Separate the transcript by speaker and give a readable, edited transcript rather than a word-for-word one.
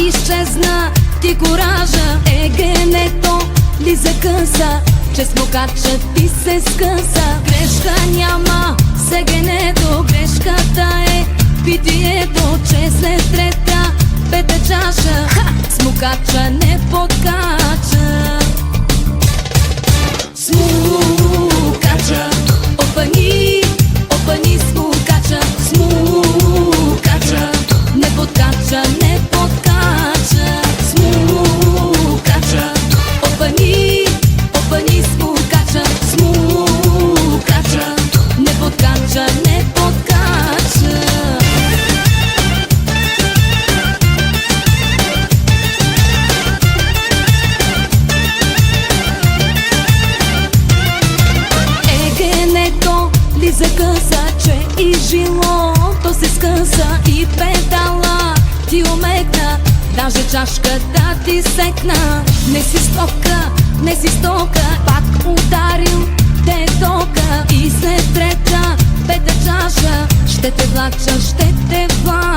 Speaker 1: изчезна ти коража. Егенето ли закъса, че смокача ти се скъса. Грешка няма с егенето, грешката е питието, че след трета, пета чаша смокача не подкача. Смукача, опани, опани смукача. Смукача, не подкача, не подкача. Смукача, опани, опани смукача. Смукача, не подкача, не подкача. Ли закъса, че и жилото се скъса, и педала ти омекна, даже чашката ти секна. Не си стока, не си стока, пак ударил те тока. И след трета, пета чаша ще те влача, ще те влача.